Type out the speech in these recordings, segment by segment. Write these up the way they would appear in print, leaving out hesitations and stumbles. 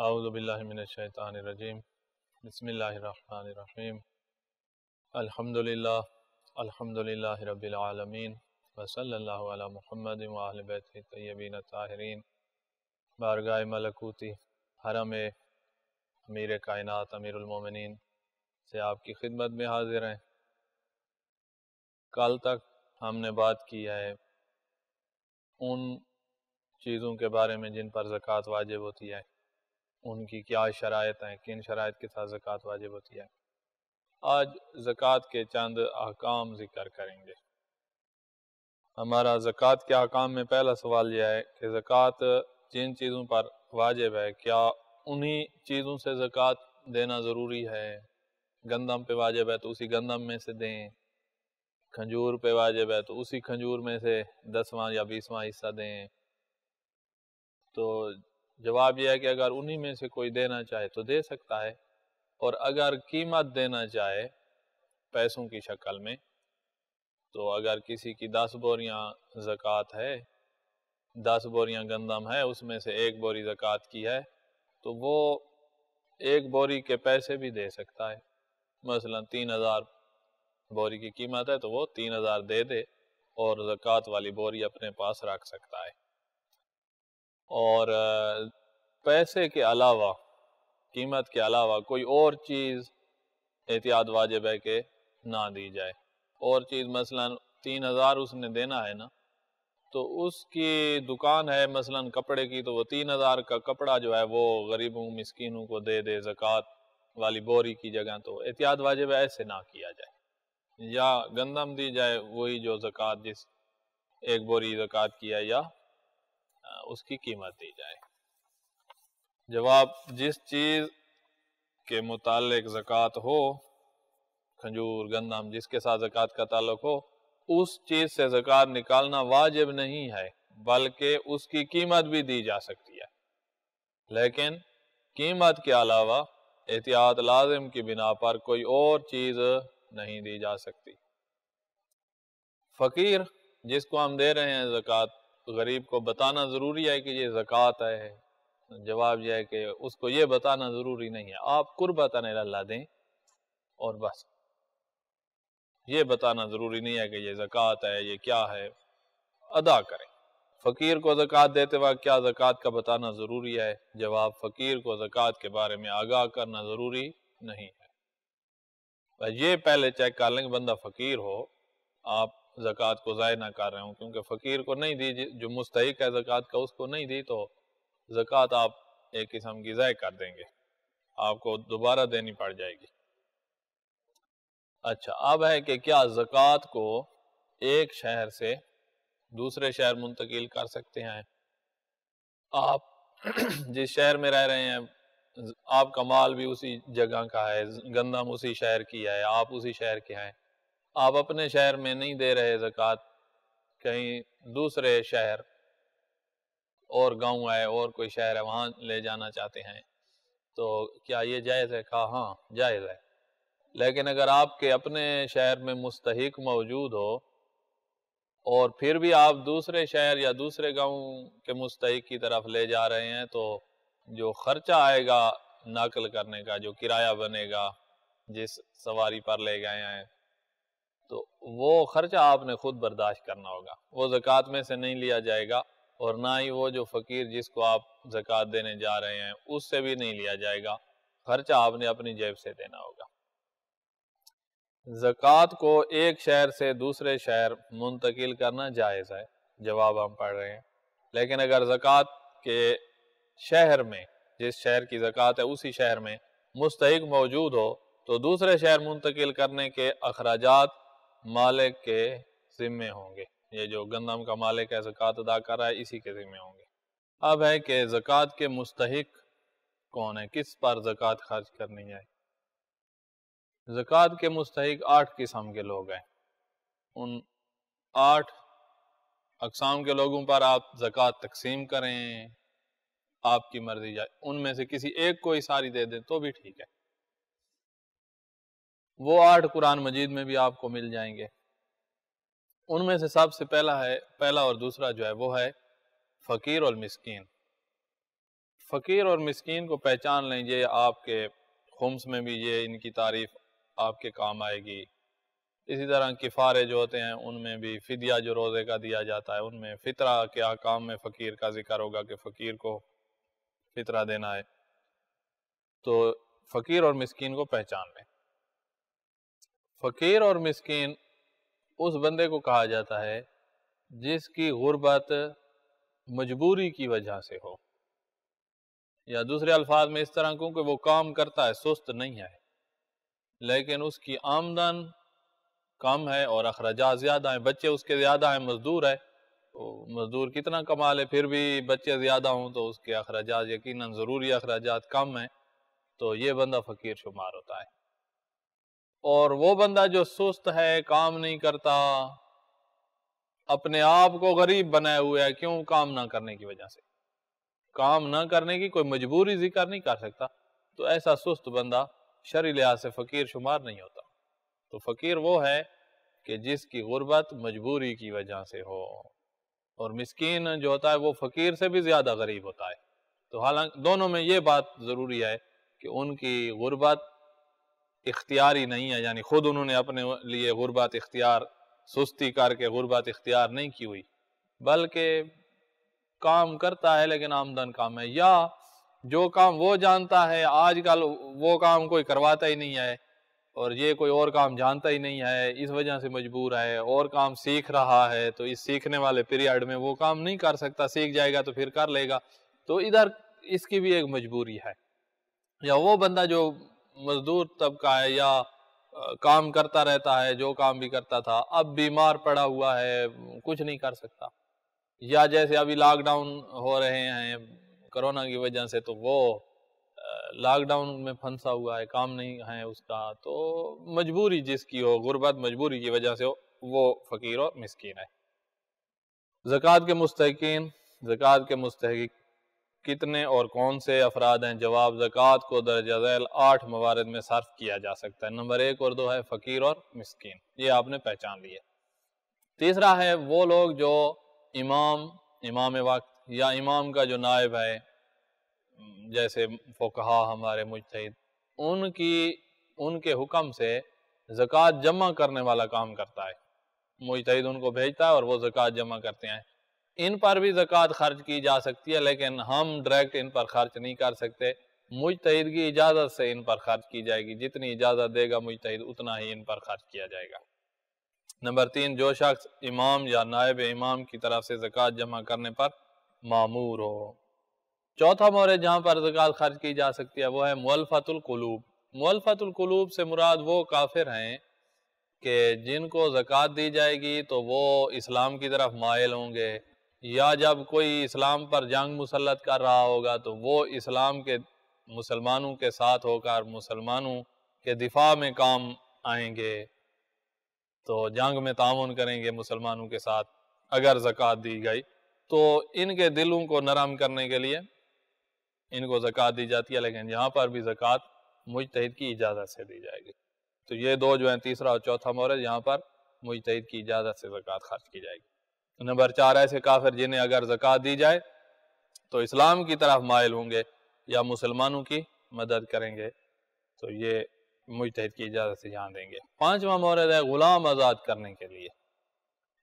اعوذ باللہ من الشیطان الرجیم بسم اللہ الرحمن الرحیم الحمدللہ رب العالمین وصلی اللہ علی محمد وآل بیتہ الطیبین الطاہرین۔ بارگاہ ملکوتی حرم امیر کائنات امیر المومنین سے آپ کی خدمت میں حاضر ہیں۔ کل تک ہم نے بات کی ہے ان چیزوں کے بارے میں جن پر زکوٰۃ واجب ہوتی ہے، ان کی کیا شرائط ہیں، کن شرائط کے ساتھ زکوٰۃ واجب ہوتی ہے۔ آج زکوٰۃ کے چند احکام ذکر کریں گے۔ ہمارا زکوٰۃ کے احکام میں پہلا سوال یہ ہے کہ زکوٰۃ جن چیزوں پر واجب ہے، کیا انہی چیزوں سے زکوٰۃ دینا ضروری ہے؟ گندم پہ واجب ہے تو اسی گندم میں سے دیں، کھجور پہ واجب ہے تو اسی کھجور میں سے 10واں یا 20واں حصہ دیں۔ تو جواب یہ ہے کہ اگر انہی میں سے کوئی دینا چاہے تو دے سکتا ہے، اور اگر قیمت دینا چاہے پیسوں کی شکل میں، تو اگر کسی کی 10 بوریاں زکوٰۃ ہے، 10 بوریاں گندم ہے، اس میں سے 1 بوری زکوٰۃ کی ہے، تو وہ 1 بوری کے پیسے بھی دے سکتا ہے۔ مثلا 3000 بوری کی قیمت ہے تو وہ 3000 دے دے اور زکوٰۃ والی بوری اپنے پاس رکھ سکتا ہے۔ اور پیسے کے علاوہ، قیمت کے علاوہ کوئی اور چیز احتیاط واجب ہے کہ نہ دی جائے۔ اور چیز مثلا 3000 اس نے دینا ہے نا، تو اس کی دکان ہے مثلا کپڑے کی، تو وہ 3000 کا کپڑا جو ہے وہ غریبوں مسکینوں کو دے دے زکوٰۃ والی بوری کی جگہ، تو احتیاط واجب ہے ایسے نہ کیا جائے۔ یا گندم دی جائے وہی جو زکوٰۃ جس 1 بوری زکوٰۃ کی ہے، یا اس کی قیمت دی جائے۔ جواب، جس چیز کے متعلق زکوٰۃ ہو، کھجور گندم جس کے ساتھ زکوٰۃ کا تعلق ہو، اس چیز سے زکوٰۃ نکالنا واجب نہیں ہے، بلکہ اس کی قیمت بھی دی جا سکتی ہے، لیکن قیمت کے علاوہ احتیاط لازم کی بنا پر کوئی اور چیز نہیں دی جا سکتی۔ فقیر جس کو ہم دے رہے ہیں زکوٰۃ، غریب کو بتانا ضروری ہے کہ یہ زکوٰۃ ہے؟ جواب یہ ہے کہ اس کو یہ بتانا ضروری نہیں ہے، آپ قربتاً اللہ دیں اور بس۔ یہ بتانا ضروری نہیں ہے کہ یہ زکوٰۃ ہے، یہ کیا ہے، ادا کریں۔ فقیر کو زکوٰۃ دیتے وقت کیا زکوٰۃ کا بتانا ضروری ہے؟ جواب، فقیر کو زکوٰۃ کے بارے میں آگاہ کرنا ضروری نہیں ہے۔ یہ پہلے چیک کر لیں کہ بندہ فقیر ہو، آپ زکوٰۃ کو ضائع نہ کر رہے ہوں، کیونکہ فقیر کو نہیں دی، جو مستحق ہے زکوٰۃ کا اس کو نہیں دی تو زکوٰۃ آپ ایک قسم کی ضائع کر دیں گے، آپ کو دوبارہ دینی پڑ جائے گی۔ اچھا، اب ہے کہ کیا زکوٰۃ کو ایک شہر سے دوسرے شہر منتقل کر سکتے ہیں؟ آپ جس شہر میں رہ رہے ہیں، آپ کا مال بھی اسی جگہ کا ہے، گندم اسی شہر کی ہے، آپ اسی شہر کے ہیں، آپ اپنے شہر میں نہیں دے رہے زکوٰۃ، کہیں دوسرے شہر اور گاؤں ہے اور کوئی شہر ہے وہاں لے جانا چاہتے ہیں، تو کیا یہ جائز ہے؟ کہا ہاں جائز ہے، لیکن اگر آپ کے اپنے شہر میں مستحق موجود ہو اور پھر بھی آپ دوسرے شہر یا دوسرے گاؤں کے مستحق کی طرف لے جا رہے ہیں، تو جو خرچہ آئے گا نقل کرنے کا، جو کرایہ بنے گا جس سواری پر لے گئے ہیں، تو وہ خرچہ آپ نے خود برداشت کرنا ہوگا، وہ زکوٰۃ میں سے نہیں لیا جائے گا، اور نہ ہی وہ جو فقیر جس کو آپ زکوٰۃ دینے جا رہے ہیں اس سے بھی نہیں لیا جائے گا، خرچہ آپ نے اپنی جیب سے دینا ہوگا۔ زکوٰۃ کو ایک شہر سے دوسرے شہر منتقل کرنا جائز ہے، جواب ہم پڑھ رہے ہیں، لیکن اگر زکوٰۃ کے شہر میں، جس شہر کی زکوٰۃ ہے اسی شہر میں مستحق موجود ہو، تو دوسرے شہر منتقل کرنے کے اخراجات مالک کے ذمے ہوں گے۔ یہ جو گندم کا مالک ہے زکوٰۃ ادا کر رہا ہے، اسی کے ذمے ہوں گے۔ اب ہے کہ زکوٰۃ کے مستحق کون ہے، کس پر زکوٰۃ خرچ کرنی ہے؟ زکوٰۃ کے مستحق 8 قسم کے لوگ ہیں، ان 8 اقسام کے لوگوں پر آپ زکوٰۃ تقسیم کریں، آپ کی مرضی جائے، ان میں سے کسی ایک کو ہی ساری دے دیں تو بھی ٹھیک ہے۔ وہ 8 قرآن مجید میں بھی آپ کو مل جائیں گے۔ ان میں سے سب سے پہلا اور دوسرا جو ہے وہ ہے فقیر اور مسکین۔ فقیر اور مسکین کو پہچان لیں، یہ آپ کے خمس میں بھی یہ ان کی تعریف آپ کے کام آئے گی۔ اسی طرح کفارے جو ہوتے ہیں ان میں بھی، فدیہ جو روزے کا دیا جاتا ہے ان میں، فطرہ کے احکام میں فقیر کا ذکر ہوگا کہ فقیر کو فطرہ دینا ہے۔ تو فقیر اور مسکین کو پہچان لیں۔ فقیر اور مسکین اس بندے کو کہا جاتا ہے جس کی غربت مجبوری کی وجہ سے ہو، یا دوسرے الفاظ میں اس طرح کیونکہ وہ کام کرتا ہے، سست نہیں ہے، لیکن اس کی آمدن کم ہے اور اخراجات زیادہ ہیں، بچے اس کے زیادہ ہیں، مزدور ہے، تو مزدور کتنا کما لے پھر بھی بچے زیادہ ہوں تو اس کے اخراجات یقیناً ضروری اخراجات کم ہیں، تو یہ بندہ فقیر شمار ہوتا ہے۔ اور وہ بندہ جو سست ہے، کام نہیں کرتا، اپنے آپ کو غریب بنائے ہوئے ہے، کیوں؟ کام نہ کرنے کی وجہ سے، کام نہ کرنے کی کوئی مجبوری ذکر نہیں کر سکتا، تو ایسا سست بندہ شرعی لحاظ سے فقیر شمار نہیں ہوتا۔ تو فقیر وہ ہے کہ جس کی غربت مجبوری کی وجہ سے ہو، اور مسکین جو ہوتا ہے وہ فقیر سے بھی زیادہ غریب ہوتا ہے۔ تو حالانکہ دونوں میں یہ بات ضروری ہے کہ ان کی غربت اختیاری نہیں ہے، یعنی خود انہوں نے اپنے لیے غربت اختیار، سستی کر کے غربت اختیار نہیں کی ہوئی، بلکہ کام کرتا ہے لیکن آمدن کم ہے، یا جو کام وہ جانتا ہے آج کل وہ کام کوئی کرواتا ہی نہیں ہے، اور یہ کوئی اور کام جانتا ہی نہیں ہے، اس وجہ سے مجبور ہے، اور کام سیکھ رہا ہے تو اس سیکھنے والے پیریڈ میں وہ کام نہیں کر سکتا، سیکھ جائے گا تو پھر کر لے گا، تو ادھر اس کی بھی ایک مجبوری ہے۔ یا وہ بندہ جو مزدور طبقہ ہے یا کام کرتا رہتا ہے، جو کام بھی کرتا تھا، اب بیمار پڑا ہوا ہے، کچھ نہیں کر سکتا، یا جیسے ابھی لاک ڈاؤن ہو رہے ہیں کرونا کی وجہ سے، تو وہ لاک ڈاؤن میں پھنسا ہوا ہے، کام نہیں ہے اس کا، تو مجبوری جس کی ہو، غربت مجبوری کی وجہ سے ہو، وہ فقیر اور مسکین ہے۔ زکوٰۃ کے مستحقین، زکوٰۃ کے مستحق کتنے اور کون سے افراد ہیں؟ جواب: زکوٰۃ کو درجہ ذیل 8 موارد میں صرف کیا جا سکتا ہے۔ نمبر 1 اور 2 ہے فقیر اور مسکین، یہ آپ نے پہچان لیے۔ تیسرا ہے وہ لوگ جو امام وقت یا امام کا جو نائب ہے، جیسے فقہا ہمارے مجتہد، ان کے حکم سے زکوٰۃ جمع کرنے والا کام کرتا ہے، مجتہد ان کو بھیجتا ہے اور وہ زکوٰۃ جمع کرتے ہیں۔ ان پر بھی زکوٰۃ خرچ کی جا سکتی ہے، لیکن ہم ڈائریکٹ ان پر خرچ نہیں کر سکتے، مجتہد کی اجازت سے ان پر خرچ کی جائے گی، جتنی اجازت دے گا مجتہد اتنا ہی ان پر خرچ کیا جائے گا۔ نمبر 3، جو شخص امام یا نائب امام کی طرف سے زکوٰۃ جمع کرنے پر مامور ہو۔ چوتھا مورد جہاں پر زکوٰۃ خرچ کی جا سکتی ہے وہ ہے مؤلفۃ القلوب۔ مؤلفۃ القلوب سے مراد وہ کافر ہیں کہ جن کو زکوٰۃ دی جائے گی تو وہ اسلام کی طرف مائل ہوں گے، یا جب کوئی اسلام پر جنگ مسلط کر رہا ہوگا تو وہ اسلام کے مسلمانوں کے ساتھ ہو کر مسلمانوں کے دفاع میں کام آئیں گے، تو جنگ میں تعاون کریں گے مسلمانوں کے ساتھ اگر زکوٰۃ دی گئی، تو ان کے دلوں کو نرم کرنے کے لیے ان کو زکوٰۃ دی جاتی ہے، لیکن یہاں پر بھی زکوٰۃ مجتہد کی اجازت سے دی جائے گی۔ تو یہ دو جو ہیں، تیسرا اور چوتھا مورد، یہاں پر مجتہد کی اجازت سے زکوٰۃ خرچ کی جائے گی۔ نمبر 4، ایسے کافر جنہیں اگر زکوٰۃ دی جائے تو اسلام کی طرف مائل ہوں گے یا مسلمانوں کی مدد کریں گے، تو یہ مجتہد کی اجازت سے جان دیں گے۔ 5واں مورد ہے غلام آزاد کرنے کے لیے۔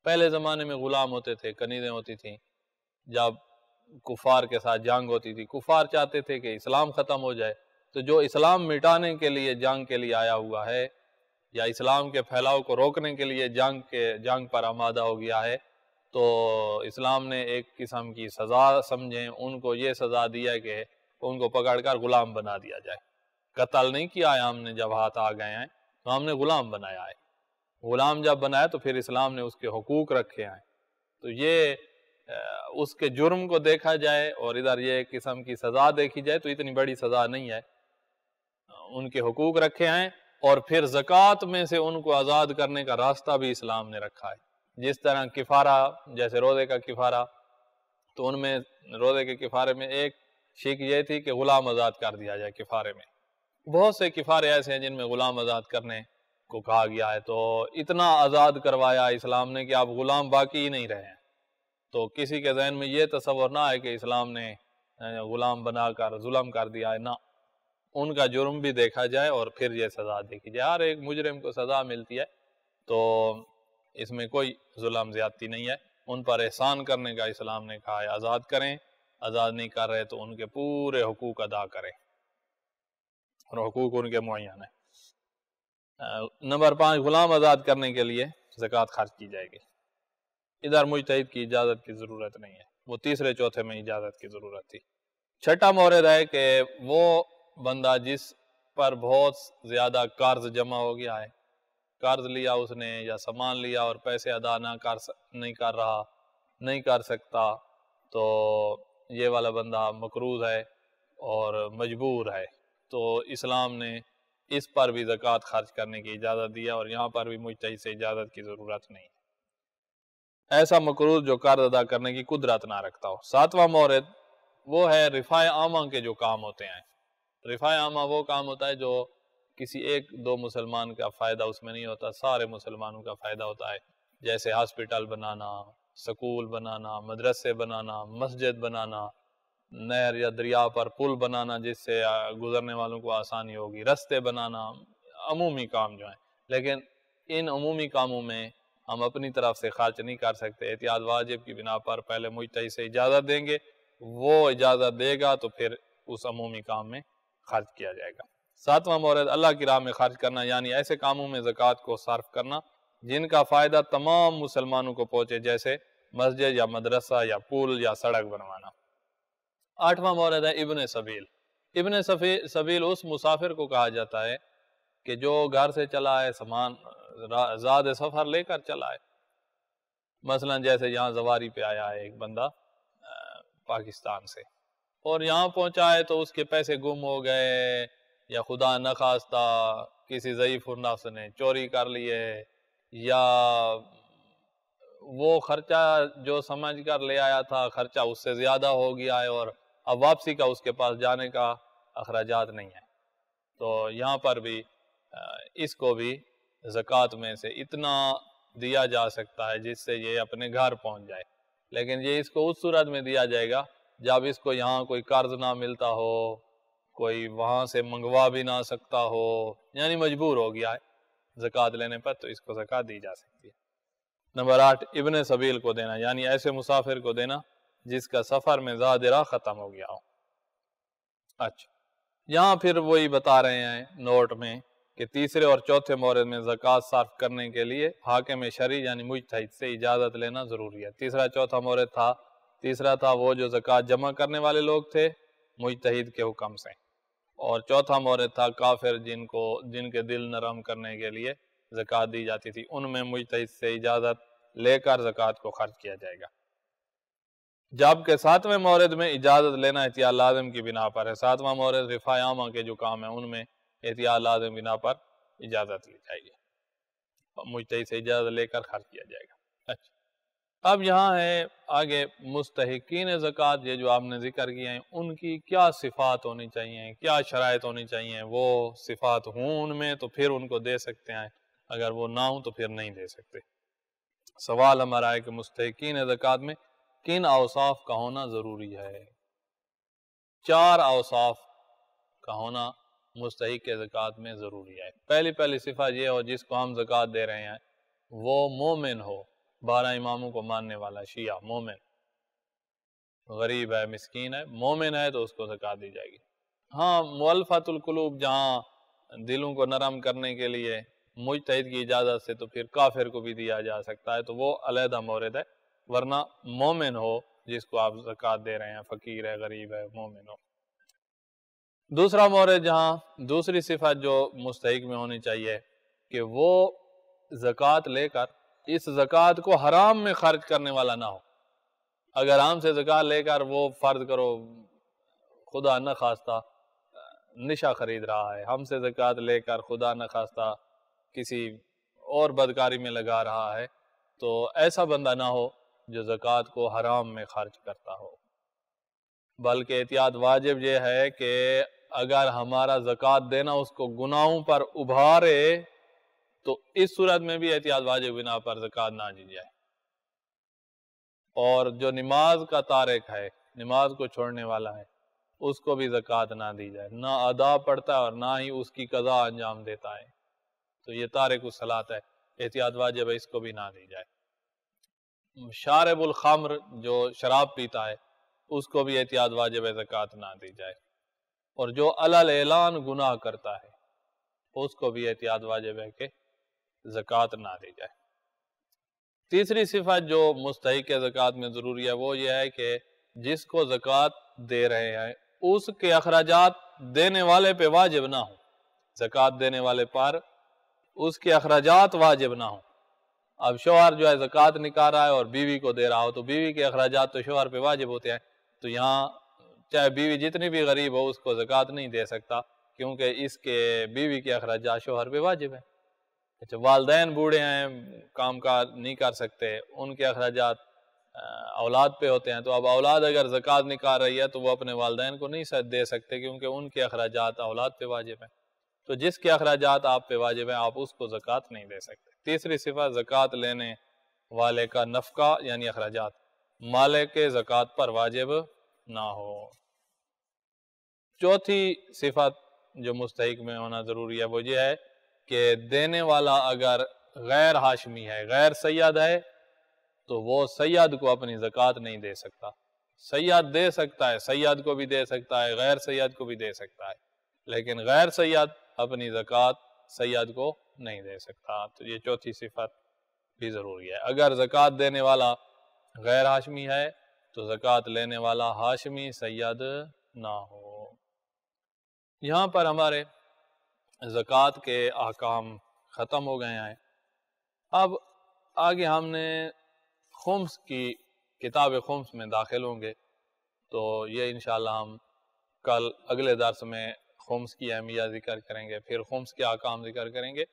پہلے زمانے میں غلام ہوتے تھے، کنیزیں ہوتی تھیں، جب کفار کے ساتھ جنگ ہوتی تھی، کفار چاہتے تھے کہ اسلام ختم ہو جائے، تو جو اسلام مٹانے کے لیے جنگ کے لیے آیا ہوا ہے یا اسلام کے پھیلاؤ کو روکنے کے لیے جنگ پر آمادہ ہو گیا ہے، تو اسلام نے ایک قسم کی سزا سمجھیں ان کو یہ سزا دیا ہے کہ ان کو پکڑ کر غلام بنا دیا جائے۔ قتل نہیں کیا ہے ہم نے، جب ہاتھ آ گئے ہیں تو ہم نے غلام بنایا ہے، غلام جب بنایا تو پھر اسلام نے اس کے حقوق رکھے ہیں، تو یہ اس کے جرم کو دیکھا جائے اور ادھر یہ قسم کی سزا دیکھی جائے تو اتنی بڑی سزا نہیں ہے، ان کے حقوق رکھے ہیں، اور پھر زکوٰۃ میں سے ان کو آزاد کرنے کا راستہ بھی اسلام نے رکھا ہے۔ جس طرح کفارہ، جیسے روزے کا کفارہ، تو ان میں روزے کے کفارے میں ایک شک یہ تھی کہ غلام آزاد کر دیا جائے کفارے میں۔ بہت سے کفارے ایسے ہیں جن میں غلام آزاد کرنے کو کہا گیا ہے، تو اتنا آزاد کروایا اسلام نے کہ آپ غلام باقی ہی نہیں رہے ہیں، تو کسی کے ذہن میں یہ تصور نہ آئے کہ اسلام نے غلام بنا کر ظلم کر دیا ہے، نہ، ان کا جرم بھی دیکھا جائے اور پھر یہ سزا دیکھی جائے۔ ہر ایک مجرم کو سزا ملتی ہے، تو اس میں کوئی ظلم زیادتی نہیں ہے۔ ان پر احسان کرنے کا اسلام نے کہا ہے، آزاد کریں، آزاد نہیں کر رہے تو ان کے پورے حقوق ادا کریں، اور حقوق ان کے معین ہیں۔ نمبر 5، غلام آزاد کرنے کے لیے زکوٰۃ خرچ کی جائے گی۔ ادھر مجتہد کی اجازت کی ضرورت نہیں ہے، وہ تیسرے چوتھے میں اجازت کی ضرورت تھی۔ چھٹا مورد ہے کہ وہ بندہ جس پر بہت زیادہ قرض جمع ہو گیا ہے، قرض لیا اس نے یا سامان لیا اور پیسے ادا نہیں کر رہا، نہیں کر سکتا، تو یہ والا بندہ مقروض ہے اور مجبور ہے، تو اسلام نے اس پر بھی زکوٰۃ خرچ کرنے کی اجازت دی ہے، اور یہاں پر بھی مجتہد سے اجازت کی ضرورت نہیں ہے۔ ایسا مقروض جو قرض ادا کرنے کی قدرت نہ رکھتا ہو۔ 7واں مورد وہ ہے رفع عامہ کے جو کام ہوتے ہیں۔ رفع عامہ وہ کام ہوتا ہے جو کسی ایک دو مسلمان کا فائدہ اس میں نہیں ہوتا، سارے مسلمانوں کا فائدہ ہوتا ہے، جیسے ہاسپٹل بنانا، سکول بنانا، مدرسے بنانا، مسجد بنانا، نہر یا دریا پر پل بنانا جس سے گزرنے والوں کو آسانی ہوگی، رستے بنانا، عمومی کام جو ہیں۔ لیکن ان عمومی کاموں میں ہم اپنی طرف سے خرچ نہیں کر سکتے، احتیاط واجب کی بنا پر پہلے مجتہد سے اجازت دیں گے، وہ اجازت دے گا تو پھر اس عمومی کام میں خرچ کیا جائے گا۔ 7واں مورد اللہ کی راہ میں خرچ کرنا، یعنی ایسے کاموں میں زکوٰۃ کو صرف کرنا جن کا فائدہ تمام مسلمانوں کو پہنچے، جیسے مسجد یا مدرسہ یا پل یا سڑک بنوانا۔ 8واں مورد ہے ابن سبیل۔ ابن سبیل اس مسافر کو کہا جاتا ہے کہ جو گھر سے چلا ہے، سامان زاد سفر لے کر چلا ہے، مثلا جیسے یہاں زواری پہ آیا ہے ایک بندہ پاکستان سے، اور یہاں پہنچا ہے تو اس کے پیسے گم ہو گئے، یا خدا نخواستہ کسی ضعیف النفس نے چوری کر لیے، یا وہ خرچہ جو سمجھ کر لے آیا تھا خرچہ اس سے زیادہ ہو گیا ہے، اور اب واپسی کا اس کے پاس جانے کا اخراجات نہیں ہے، تو یہاں پر بھی اس کو بھی زکوٰۃ میں سے اتنا دیا جا سکتا ہے جس سے یہ اپنے گھر پہنچ جائے، لیکن یہ اس کو اس صورت میں دیا جائے گا جب اس کو یہاں کوئی قرض نہ ملتا ہو، کوئی وہاں سے منگوا بھی نہ سکتا ہو، یعنی مجبور ہو گیا ہے زکوٰۃ لینے پر، تو اس کو زکوٰۃ دی جا سکتی ہے۔ نمبر 8، ابن سبیل کو دینا، یعنی ایسے مسافر کو دینا جس کا سفر میں زاد راہ ختم ہو گیا ہو۔ اچھا، یہاں پھر وہی بتا رہے ہیں نوٹ میں کہ تیسرے اور چوتھے مورد میں زکوٰۃ صرف کرنے کے لیے حاکم شرعی یعنی مجتہد سے اجازت لینا ضروری ہے۔ تیسرا چوتھا مورد تھا، تیسرا تھا وہ جو زکوٰۃ جمع کرنے والے لوگ تھے مجتہد کے حکم سے، اور چوتھا مورد تھا کافر جن کے دل نرم کرنے کے لیے زکوٰۃ دی جاتی تھی، ان میں مجتہد سے اجازت لے کر زکوٰۃ کو خرچ کیا جائے گا۔ جبکہ 7ویں مورد میں اجازت لینا احتیاط لازم کی بنا پر ہے۔ 7واں مورد رفع عامہ کے جو کام ہیں ان میں احتیاط لازم بنا پر اجازت لی جائے گی، مجتہد سے اجازت لے کر خرچ کیا جائے گا۔ اچھا، اب یہاں ہے آگے مستحقین زکوٰۃ، یہ جو آپ نے ذکر کیا ہے ان کی کیا صفات ہونی چاہیے، کیا شرائط ہونی چاہیے، وہ صفات ہوں ان میں تو پھر ان کو دے سکتے ہیں، اگر وہ نہ ہوں تو پھر نہیں دے سکتے۔ سوال ہمارا ہے کہ مستحقین زکوٰۃ میں کن اوصاف کا ہونا ضروری ہے؟ 4 اوصاف کا ہونا مستحق کے زکوٰۃ میں ضروری ہے۔ پہلی صفت یہ ہو جس کو ہم زکوٰۃ دے رہے ہیں وہ مومن ہو، 12 اماموں کو ماننے والا شیعہ، مومن، غریب ہے، مسکین ہے، مومن ہے تو اس کو زکوٰۃ دی جائے گی۔ ہاں، مؤلفۃ القلوب جہاں دلوں کو نرم کرنے کے لیے مجتہد کی اجازت سے تو پھر کافر کو بھی دیا جا سکتا ہے، تو وہ علیحدہ مورد ہے، ورنہ مومن ہو جس کو آپ زکوٰۃ دے رہے ہیں، فقیر ہے، غریب ہے، مومن ہو۔ دوسرا مورد جہاں دوسری صفت جو مستحق میں ہونی چاہیے کہ وہ زکوٰۃ لے کر اس زکوٰۃ کو حرام میں خرچ کرنے والا نہ ہو۔ اگر ہم سے زکوٰۃ لے کر وہ فرض کرو خدا نہ خواستہ نشہ خرید رہا ہے، ہم سے زکوٰۃ لے کر خدا نہ خواستہ کسی اور بدکاری میں لگا رہا ہے، تو ایسا بندہ نہ ہو جو زکوٰۃ کو حرام میں خرچ کرتا ہو۔ بلکہ احتیاط واجب یہ ہے کہ اگر ہمارا زکوٰۃ دینا اس کو گناہوں پر ابھارے تو اس صورت میں بھی احتیاط واجب بنا پر زکوٰۃ نہ دی جائے۔ اور جو نماز کا تارک ہے، نماز کو چھوڑنے والا ہے، اس کو بھی زکوٰۃ نہ دی جائے، نہ ادا پڑتا ہے اور نہ ہی اس کی قضا انجام دیتا ہے، تو یہ تارک الصلاۃ ہے، احتیاط واجب ہے، اس کو بھی نہ دی جائے۔ شارب الخمر جو شراب پیتا ہے اس کو بھی احتیاط واجب ہے، زکوٰۃ نہ دی جائے، اور جو علل اعلان گناہ کرتا ہے اس کو بھی احتیاط واجب ہے کہ زکوٰۃ نہ دی جائے۔ تیسری صفت جو مستحق زکوٰۃ میں ضروری ہے وہ یہ ہے کہ جس کو زکوٰۃ دے رہے ہیں اس کے اخراجات دینے والے پہ واجب نہ ہوں، زکوٰۃ دینے والے پر اس کے اخراجات واجب نہ ہوں۔ اب شوہر جو ہے زکوٰۃ نکال رہا ہے اور بیوی کو دے رہا ہو تو بیوی کے اخراجات تو شوہر پہ واجب ہوتے ہیں، تو یہاں چاہے بیوی جتنی بھی غریب ہو اس کو زکوٰۃ نہیں دے سکتا، کیونکہ اس کے بیوی کے اخراجات شوہر پہ واجب ہیں۔ اچھا، والدین بوڑھے ہیں، کام کار نہیں کر سکتے، ان کے اخراجات اولاد پہ ہوتے ہیں، تو اب اولاد اگر زکوٰۃ نکال رہی ہے تو وہ اپنے والدین کو نہیں دے سکتے، کیونکہ ان کے اخراجات اولاد پہ واجب ہیں۔ تو جس کے اخراجات آپ پہ واجب ہیں آپ اس کو زکوٰۃ نہیں دے سکتے۔ تیسری صفت، زکوٰۃ لینے والے کا نفقہ یعنی اخراجات مالک کے زکوٰۃ پر واجب نہ ہو۔ چوتھی صفت جو مستحق میں ہونا ضروری ہے وہ یہ ہے کہ دینے والا اگر غیر ہاشمی ہے، غیر سید ہے، تو وہ سید کو اپنی زکوٰۃ نہیں دے سکتا۔ سید دے سکتا ہے، سید کو بھی دے سکتا ہے، غیر سید کو بھی دے سکتا ہے، لیکن غیر سید اپنی زکوٰۃ سید کو نہیں دے سکتا۔ تو یہ چوتھی صفت بھی ضروری ہے۔ اگر زکوٰۃ دینے والا غیر ہاشمی ہے تو زکوٰۃ لینے والا ہاشمی سید نہ ہو۔ یہاں پر ہمارے زکوٰۃ کے احکام ختم ہو گئے ہیں۔ اب آگے ہم نے خمس کی کتاب خمس میں داخل ہوں گے، تو یہ انشاءاللہ ہم کل اگلے درس میں خمس کی اہمیت ذکر کریں گے، پھر خمس کے احکام ذکر کریں گے،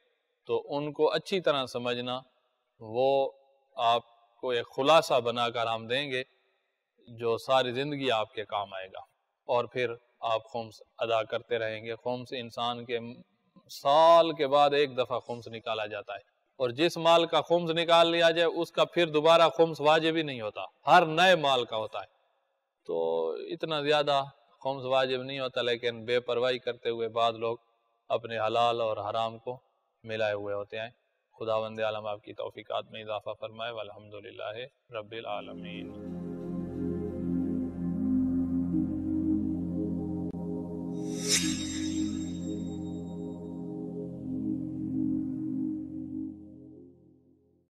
تو ان کو اچھی طرح سمجھنا وہ آپ کو ایک خلاصہ بنا کر ہم دیں گے جو ساری زندگی آپ کے کام آئے گا، اور پھر آپ خمس ادا کرتے رہیں گے۔ خمس انسان کے سال کے بعد ایک دفعہ خمس نکالا جاتا ہے، اور جس مال کا خمس نکال لیا جائے اس کا پھر دوبارہ خمس واجب ہی نہیں ہوتا، ہر نئے مال کا ہوتا ہے۔ تو اتنا زیادہ خمس واجب نہیں ہوتا، لیکن بے پرواہی کرتے ہوئے بعض لوگ اپنے حلال اور حرام کو ملائے ہوئے ہوتے ہیں۔ خداوند عالم آپ کی توفیقات میں اضافہ فرمائے، والحمدللہ رب العالمین۔